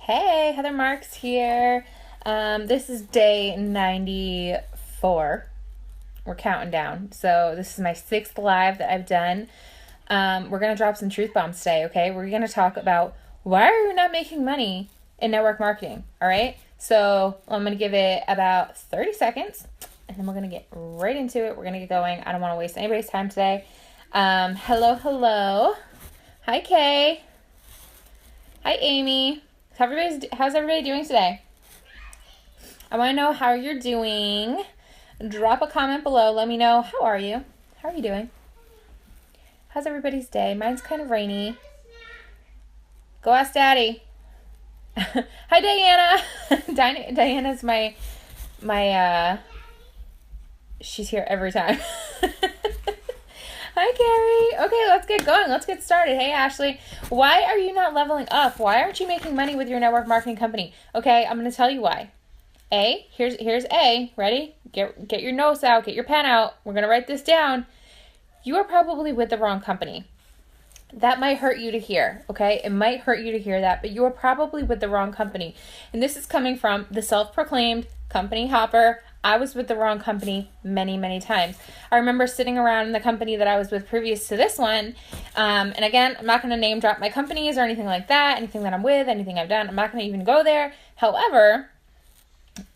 Hey, HeatherMarques here. This is day 94. We're counting down. So this is my 6th live that I've done. We're going to drop some truth bombs today, okay? We're going to talk about why are you not making money in network marketing, all right? So I'm going to give it about 30 seconds, and then we're going to get right into it. We're going to get going. I don't want to waste anybody's time today. Hello. Hi, Kay. Hi, Amy. How's everybody doing today? I want to know how you're doing. Drop a comment below. Let me know, how are you? How are you doing? How's everybody's day? Mine's kind of rainy. Go ask Daddy. Hi, Diana. Diana's my she's here every time. Hi, Carrie. Okay, let's get going. Let's get started. Hey, Ashley. Why are you not leveling up? Why aren't you making money with your network marketing company? Okay, I'm going to tell you why. Here's A. Ready? Get your notes out. Get your pen out. We're going to write this down. You are probably with the wrong company. That might hurt you to hear, okay? It might hurt you to hear that, but you are probably with the wrong company. And this is coming from the self-proclaimed company hopper. I was with the wrong company many, many times. I remember sitting around in the company that I was with previous to this one. And again, I'm not going to name drop my companies or anything like that, anything that I'm with, anything I've done. I'm not going to even go there. However,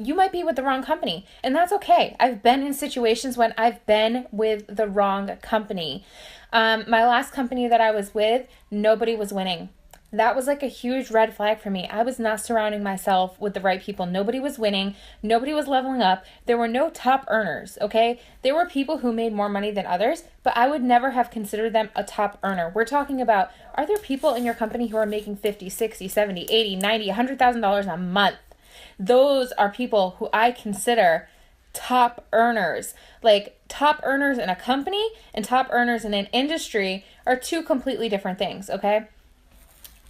you might be with the wrong company, and that's okay. I've been in situations when I've been with the wrong company. My last company that I was with, nobody was winning. That was like a huge red flag for me. I was not surrounding myself with the right people. Nobody was winning. Nobody was leveling up. There were no top earners, okay? There were people who made more money than others, but I would never have considered them a top earner. We're talking about, are there people in your company who are making 50, 60, 70, 80, 90, $100,000 a month? Those are people who I consider top earners. Like, top earners in a company and top earners in an industry are two completely different things, okay?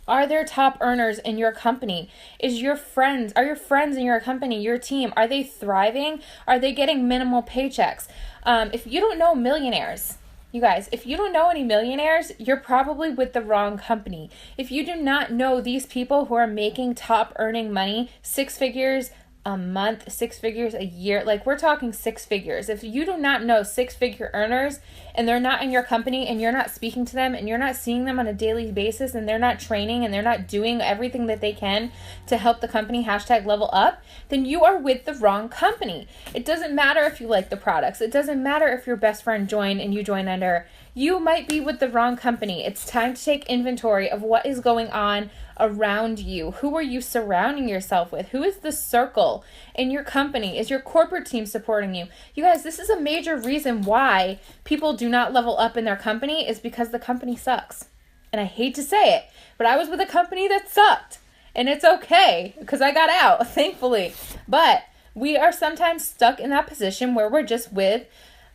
Are there top earners in your company? Are your friends in your company, your team, are they thriving? Are they getting minimal paychecks? If you don't know millionaires, you guys, if you don't know any millionaires, you're probably with the wrong company. If you do not know these people who are making top earning money, 6 figures a month, 6 figures a year, like we're talking 6 figures. If you do not know 6-figure earners and they're not in your company and you're not speaking to them and you're not seeing them on a daily basis and they're not training and they're not doing everything that they can to help the company #level up, then you are with the wrong company. It doesn't matter if you like the products. It doesn't matter if your best friend joined and you join under. You might be with the wrong company. It's time to take inventory of what is going on around you. Who are you surrounding yourself with? Who is the circle in your company? Is your corporate team supporting you? You guys, this is a major reason why people do not level up in their company, is because the company sucks. And I hate to say it, but I was with a company that sucked. And it's okay, because I got out, thankfully. But we are sometimes stuck in that position where we're just with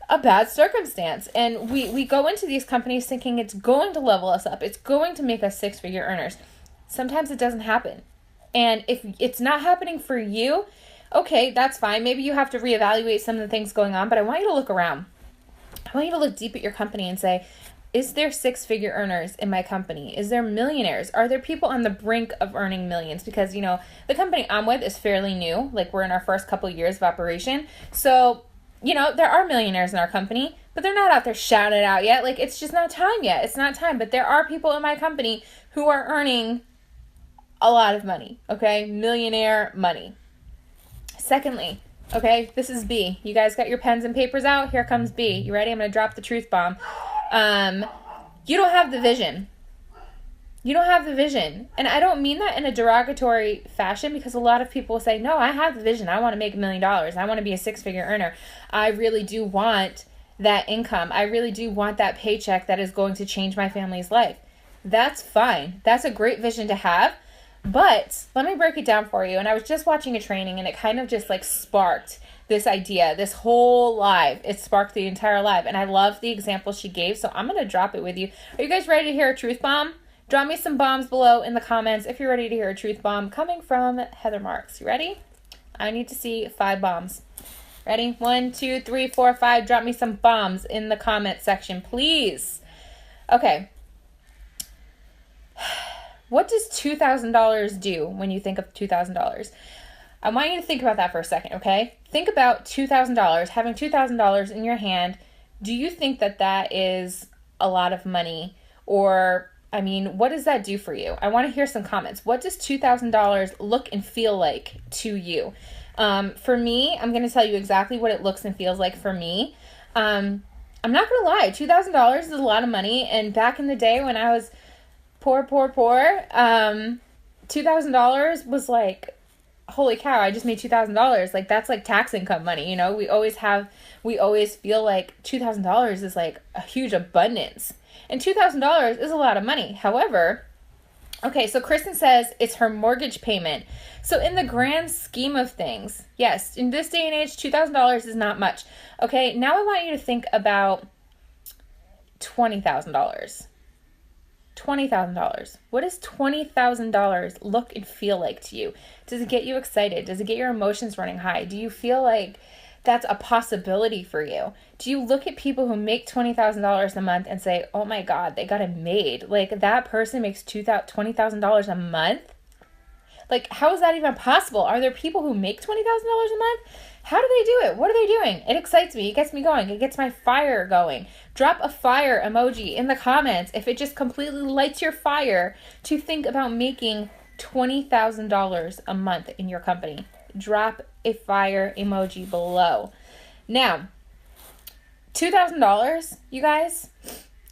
a bad circumstance. And we go into these companies thinking it's going to level us up. It's going to make us 6-figure earners. Sometimes it doesn't happen. And if it's not happening for you, okay, that's fine. Maybe you have to reevaluate some of the things going on, but I want you to look around. I want you to look deep at your company and say, is there 6-figure earners in my company? Is there millionaires? Are there people on the brink of earning millions? Because, the company I'm with is fairly new. Like, we're in our first couple years of operation. So, there are millionaires in our company, but they're not out there shouting it out yet. Like, it's just not time yet. It's not time. But there are people in my company who are earning a lot of money, okay? Millionaire money. Secondly, okay, this is B. You guys got your pens and papers out? Here comes B. You ready? I'm going to drop the truth bomb. You don't have the vision. You don't have the vision. And I don't mean that in a derogatory fashion, because a lot of people say, no, I have the vision. I want to make $1 million. I want to be a 6-figure earner. I really do want that income. I really do want that paycheck that is going to change my family's life. That's fine. That's a great vision to have. But let me break it down for you. And I was just watching a training and it kind of just like sparked this idea, this whole live. It sparked the entire live. And I love the example she gave. So I'm going to drop it with you. Are you guys ready to hear a truth bomb? Drop me some bombs below in the comments if you're ready to hear a truth bomb coming from HeatherMarques. You ready? I need to see 5 bombs. Ready? 1, 2, 3, 4, 5. Drop me some bombs in the comment section, please. Okay. What does $2,000 do when you think of $2,000? I want you to think about that for a second, okay? Think about $2,000, having $2,000 in your hand. Do you think that that is a lot of money? Or, I mean, what does that do for you? I want to hear some comments. What does $2,000 look and feel like to you? For me, I'm going to tell you exactly what it looks and feels like for me. I'm not going to lie, $2,000 is a lot of money. And back in the day when I was poor, $2,000 was like, holy cow, I just made $2,000. Like, that's like tax income money. You know, we always feel like $2,000 is like a huge abundance. And $2,000 is a lot of money. However, okay, so Kristen says it's her mortgage payment. So in the grand scheme of things, yes, in this day and age, $2,000 is not much. Okay, now I want you to think about $20,000. $20,000. What does $20,000 look and feel like to you? Does it get you excited? Does it get your emotions running high? Do you feel like that's a possibility for you? Do you look at people who make $20,000 a month and say, oh my God, they got it made? Like, that person makes $20,000 a month? Like, how is that even possible? Are there people who make $20,000 a month? How do they do it? What are they doing? It excites me. It gets me going. It gets my fire going. Drop a fire emoji in the comments if it just completely lights your fire to think about making $20,000 a month in your company. Drop a fire emoji below. Now, $2,000, you guys,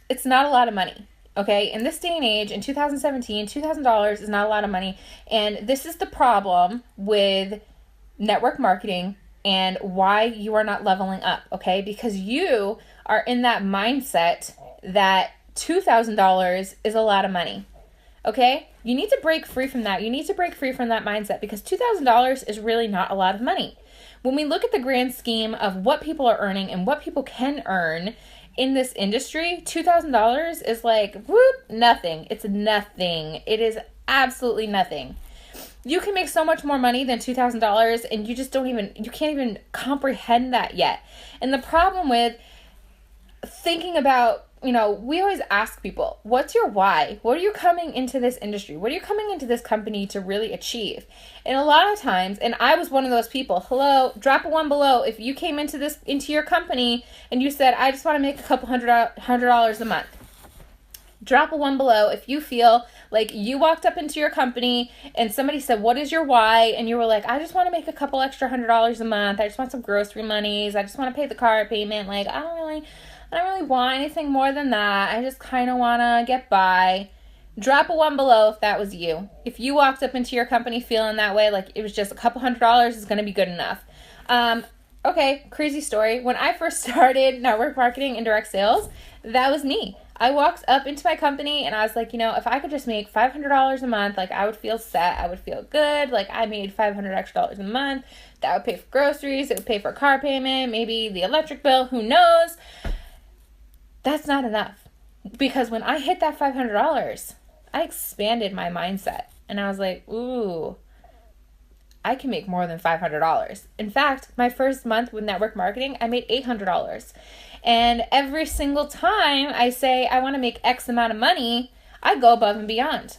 it's not a lot of money. Okay, in this day and age, in 2017, $2,000 is not a lot of money. And this is the problem with network marketing and why you are not leveling up, okay? Because you are in that mindset that $2,000 is a lot of money, okay? You need to break free from that. You need to break free from that mindset because $2,000 is really not a lot of money. When we look at the grand scheme of what people are earning and what people can earn in this industry, $2,000 is like, whoop, nothing. It's nothing. It is absolutely nothing. You can make so much more money than $2,000 and you can't even comprehend that yet. And the problem with thinking about, we always ask people, what's your why? What are you coming into this industry? What are you coming into this company to really achieve? And a lot of times, and I was one of those people, hello, drop a one below. If you came into your company and you said, I just want to make a couple $100 a month. Drop a one below if you feel like you walked up into your company and somebody said, what is your why? And you were like, I just want to make a couple extra $100 a month. I just want some grocery monies. I just want to pay the car payment. Like, I don't really want anything more than that. I just kind of want to get by. Drop a one below if that was you. If you walked up into your company feeling that way, like it was just a couple $100 is going to be good enough. Okay, crazy story. When I first started network marketing and direct sales, that was me. I walked up into my company and I was like, if I could just make $500 a month, like I would feel set. I would feel good. Like I made $500 extra a month. That would pay for groceries. It would pay for a car payment, maybe the electric bill. Who knows? That's not enough. Because when I hit that $500, I expanded my mindset. And I was like, ooh, I can make more than $500. In fact, my first month with network marketing, I made $800. And every single time I say I want to make X amount of money, I go above and beyond.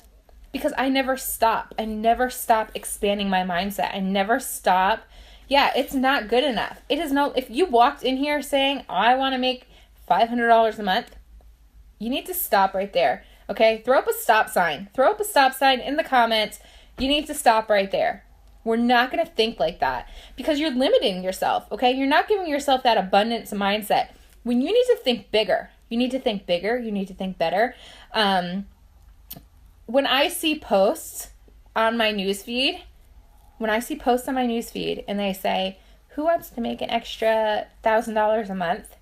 Because I never stop. I never stop expanding my mindset. I never stop. Yeah, it's not good enough. If you walked in here saying, I want to make $500 a month, you need to stop right there. Okay? Throw up a stop sign. Throw up a stop sign in the comments. You need to stop right there. We're not going to think like that because you're limiting yourself. Okay? You're not giving yourself that abundance mindset. When you need to think bigger, you need to think bigger, you need to think better. When I see posts on my newsfeed, and they say, who wants to make an extra $1,000 a month?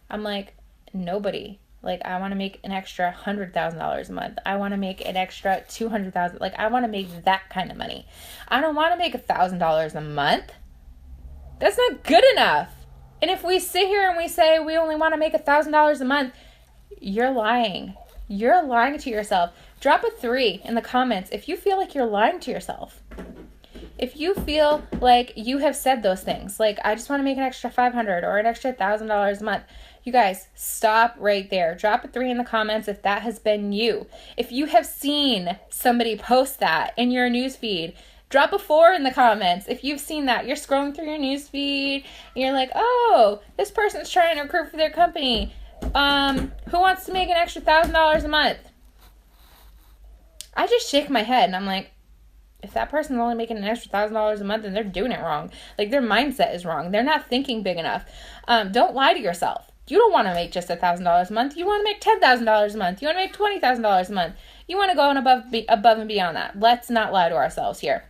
I'm like, nobody. Like, I want to make an extra $100,000 a month. I want to make an extra $200,000. Like, I want to make that kind of money. I don't want to make $1,000 a month. That's not good enough. And if we sit here and we say we only want to make $1,000 a month, you're lying. You're lying to yourself. Drop a 3 in the comments if you feel like you're lying to yourself. If you feel like you have said those things, like, I just want to make an extra $500 or an extra $1,000 a month, you guys, stop right there. Drop a 3 in the comments if that has been you. If you have seen somebody post that in your newsfeed, drop a 4 in the comments. If you've seen that, you're scrolling through your newsfeed and you're like, oh, this person's trying to recruit for their company. Who wants to make an extra $1,000 a month? I just shake my head and I'm like, if that person's only making an extra $1,000 a month, then they're doing it wrong. Like, their mindset is wrong. They're not thinking big enough. Don't lie to yourself. You don't want to make just $1,000 a month. You want to make $10,000 a month. You want to make $20,000 a month. You want to go on above and beyond that. Let's not lie to ourselves here.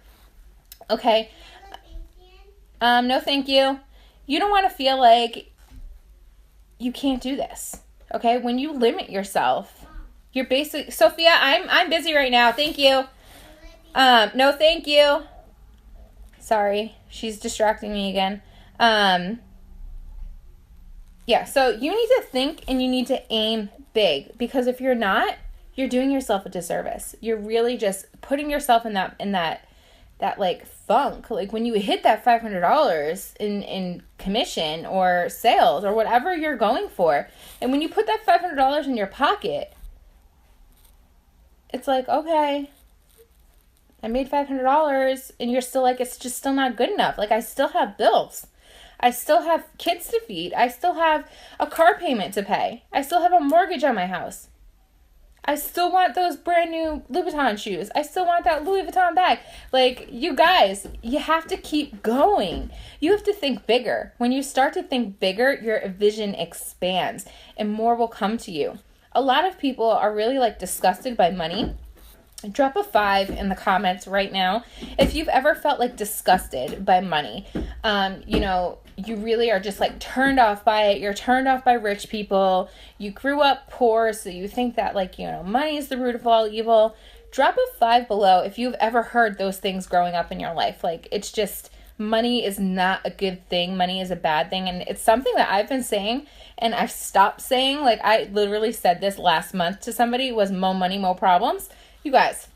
Okay. No, thank you. You don't want to feel like you can't do this. Okay. When you limit yourself, you're basically, Sophia, I'm busy right now. Thank you. No, thank you. Sorry. She's distracting me again. Yeah, so you need to think and you need to aim big, because if you're not, you're doing yourself a disservice. You're really just putting yourself in that like funk. Like, when you hit that $500 in commission or sales or whatever you're going for, and when you put that $500 in your pocket, it's like, okay, I made $500, and you're still like, it's just still not good enough. Like, I still have bills. I still have kids to feed. I still have a car payment to pay. I still have a mortgage on my house. I still want those brand new Louboutin shoes. I still want that Louis Vuitton bag. Like, you guys, you have to keep going. You have to think bigger. When you start to think bigger, your vision expands and more will come to you. A lot of people are really like disgusted by money. Drop a 5 in the comments right now if you've ever felt like disgusted by money. You really are just like turned off by it. You're turned off by rich people. You grew up poor, so you think that, like, money is the root of all evil. Drop a 5 below if you've ever heard those things growing up in your life. Like, it's just, money is not a good thing. Money is a bad thing. And it's something that I've been saying and I've stopped saying. Like, I literally said this last month to somebody, was mo money, mo problems. You guys,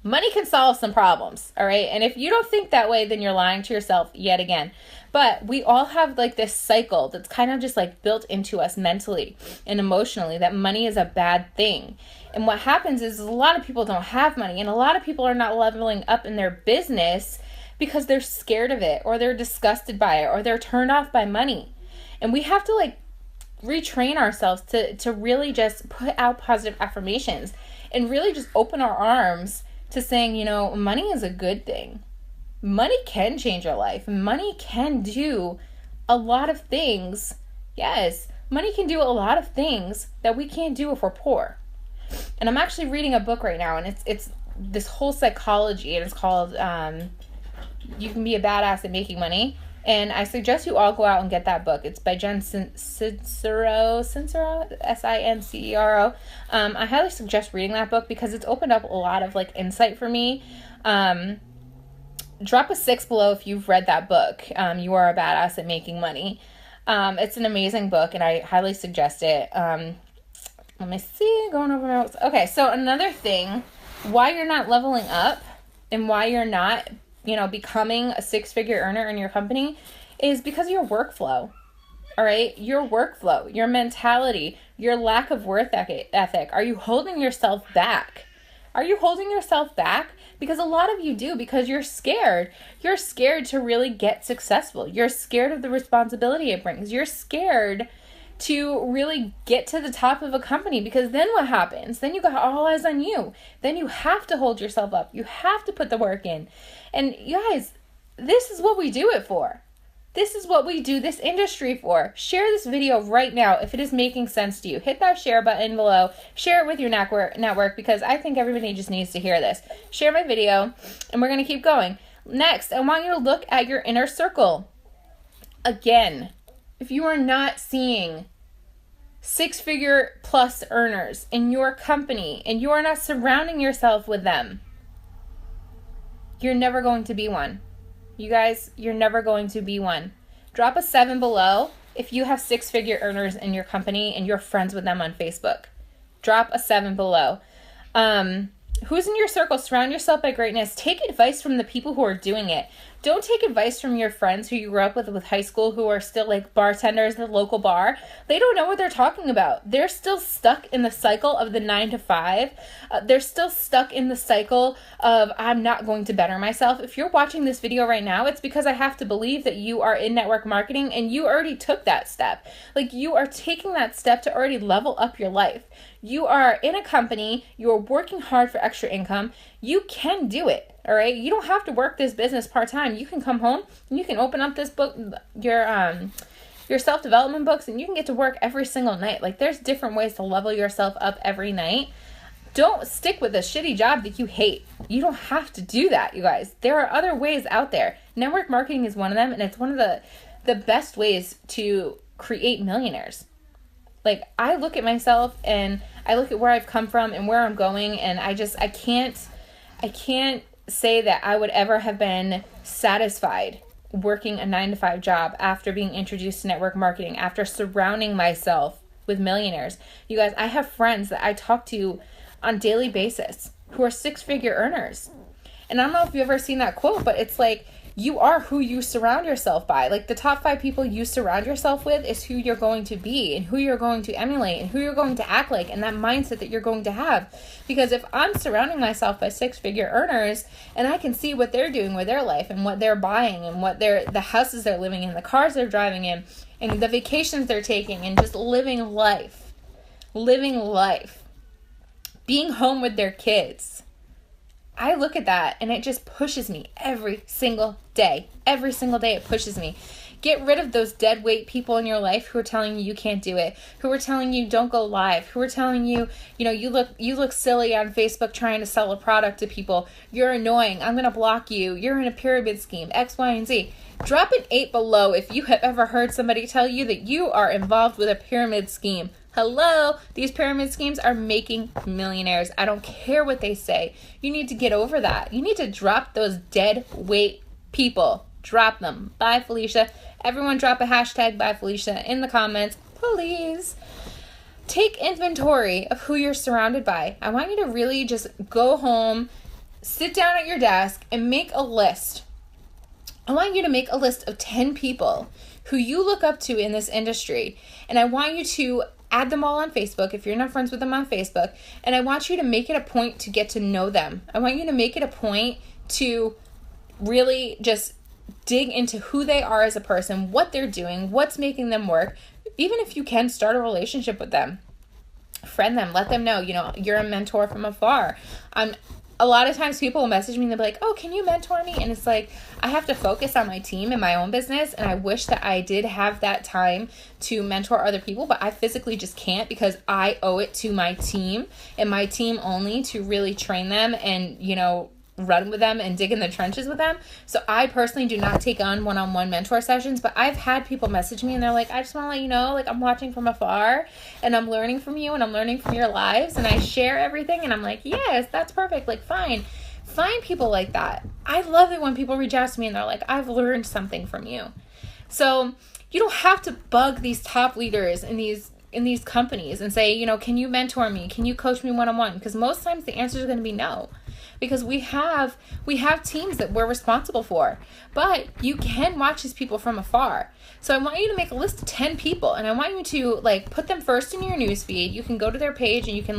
money can solve some problems, all right? And if you don't think that way, then you're lying to yourself yet again. But we all have like this cycle that's kind of just like built into us mentally and emotionally, that money is a bad thing. And what happens is a lot of people don't have money, and a lot of people are not leveling up in their business because they're scared of it, or they're disgusted by it, or they're turned off by money. And we have to like retrain ourselves to really just put out positive affirmations and really just open our arms to saying, money is a good thing. Money can change your life. Money can do a lot of things. Yes, money can do a lot of things that we can't do if we're poor. And I'm actually reading a book right now, and it's this whole psychology, and it's called You Can Be a Badass at Making Money. And I suggest you all go out and get that book. It's by Jen Sincero, Sincero. I highly suggest reading that book because it's opened up a lot of like insight for me. Drop a 6 below if you've read that book. You Are a Badass at Making Money. It's an amazing book, and I highly suggest it. Let me see, going over my notes. Okay, so another thing, why you're not leveling up and why you're not becoming a 6-figure earner in your company is because of your workflow. All right? Your workflow, your mentality, your lack of work ethic. Are you holding yourself back? Are you holding yourself back? Because a lot of you do, because you're scared. You're scared to really get successful. You're scared of the responsibility it brings. You're scared to really get to the top of a company, because then what happens? Then you got all eyes on you. Then you have to hold yourself up. You have to put the work in. And you guys, this is what we do it for. This is what we do this industry for. Share this video right now if it is making sense to you. Hit that share button below. Share it with your network because I think everybody just needs to hear this. Share my video, and we're going to keep going. Next, I want you to look at your inner circle. Again, if you are not seeing 6-figure plus earners in your company and you are not surrounding yourself with them, you're never going to be one. You guys, you're never going to be one. Drop a 7 below if you have 6-figure earners in your company and you're friends with them on Facebook. Drop a 7 below. Who's in your circle? Surround yourself by greatness. Take advice from the people who are doing it. Don't take advice from your friends who you grew up with high school, who are still like bartenders at the local bar. They don't know what they're talking about. They're still stuck in the cycle of the 9 to 5. They're still stuck in the cycle of, I'm not going to better myself. If you're watching this video right now, it's because I have to believe that you are in network marketing and you already took that step. Like, you are taking that step to already level up your life. You are in a company, you're working hard for extra income. You can do it, all right? You don't have to work this business part-time. You can come home and you can open up this book, your self-development books, and you can get to work every single night. Like, there's different ways to level yourself up every night. Don't stick with a shitty job that you hate. You don't have to do that, you guys. There are other ways out there. Network marketing is one of them, and it's one of the best ways to create millionaires. Like, I look at myself and I look at where I've come from and where I'm going, and I can't say that I would ever have been satisfied working a 9 to 5 job after being introduced to network marketing, after surrounding myself with millionaires. You guys, I have friends that I talk to on a daily basis who are 6-figure earners. And I don't know if you've ever seen that quote, but it's like, you are who you surround yourself by. Like, the top 5 people you surround yourself with is who you're going to be and who you're going to emulate and who you're going to act like, and that mindset that you're going to have. Because if I'm surrounding myself by 6-figure earners and I can see what they're doing with their life and what they're buying and what the houses they're living in, the cars they're driving in, and the vacations they're taking, and just living life, being home with their kids, I look at that and it just pushes me every single day. Every single day it pushes me. Get rid of those dead weight people in your life who are telling you can't do it, who are telling you don't go live, who are telling you, you look silly on Facebook trying to sell a product to people. You're annoying. I'm going to block you. You're in a pyramid scheme, X, Y, and Z. Drop an 8 below if you have ever heard somebody tell you that you are involved with a pyramid scheme. Hello, these pyramid schemes are making millionaires. I don't care what they say. You need to get over that. You need to drop those dead weight people. Drop them. Bye, Felicia. Everyone drop a hashtag bye, Felicia, in the comments, please. Take inventory of who you're surrounded by. I want you to really just go home, sit down at your desk, and make a list. I want you to make a list of 10 people who you look up to in this industry, and I want you to add them all on Facebook if you're not friends with them on Facebook, and I want you to make it a point to get to know them. I want you to make it a point to really just dig into who they are as a person, what they're doing, what's making them work. Even if you can start a relationship with them, friend them, let them know, you're a mentor from afar. A lot of times people will message me and they'll be like, oh, can you mentor me? And it's like, I have to focus on my team and my own business. And I wish that I did have that time to mentor other people, but I physically just can't, because I owe it to my team and my team only to really train them and, run with them and dig in the trenches with them. So I personally do not take on one-on-one mentor sessions, but I've had people message me and they're like, I just want to let you know, like, I'm watching from afar and I'm learning from you and I'm learning from your lives and I share everything. And I'm like, yes, that's perfect. Like, fine. Find people like that. I love it when people reach out to me and they're like, I've learned something from you. So you don't have to bug these top leaders in these companies and say, can you mentor me? Can you coach me one-on-one? Because most times the answer is going to be no. Because we have teams that we're responsible for. But you can watch these people from afar. So I want you to make a list of 10 people, and I want you to put them first in your newsfeed. You can go to their page and you can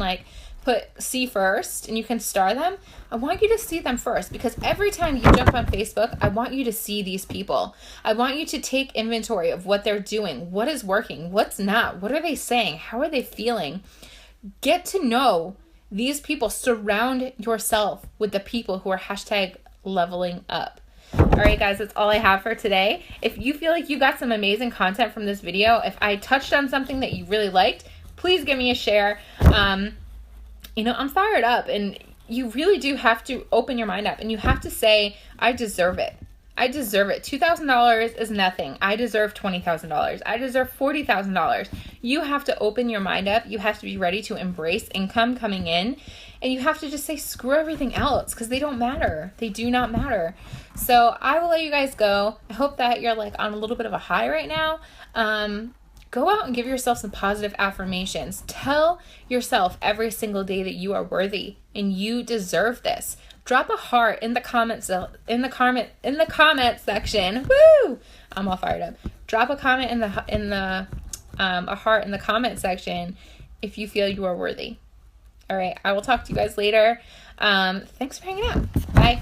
put see first and you can star them. I want you to see them first, because every time you jump on Facebook, I want you to see these people. I want you to take inventory of what they're doing, what is working, what's not, what are they saying, how are they feeling. Get to know these people. Surround yourself with the people who are hashtag leveling up. All right, guys, that's all I have for today. If you feel like you got some amazing content from this video, if I touched on something that you really liked, please give me a share. I'm fired up, and you really do have to open your mind up, and you have to say, I deserve it. I deserve it. $2,000 is nothing. I deserve $20,000. I deserve $40,000. You have to open your mind up. You have to be ready to embrace income coming in. And you have to just say, screw everything else, because they don't matter. They do not matter. So I will let you guys go. I hope that you're on a little bit of a high right now. Go out and give yourself some positive affirmations. Tell yourself every single day that you are worthy and you deserve this. Drop a heart in the comments section. Woo! I'm all fired up. Drop a comment a heart in the comment section if you feel you are worthy. All right, I will talk to you guys later. Thanks for hanging out. Bye.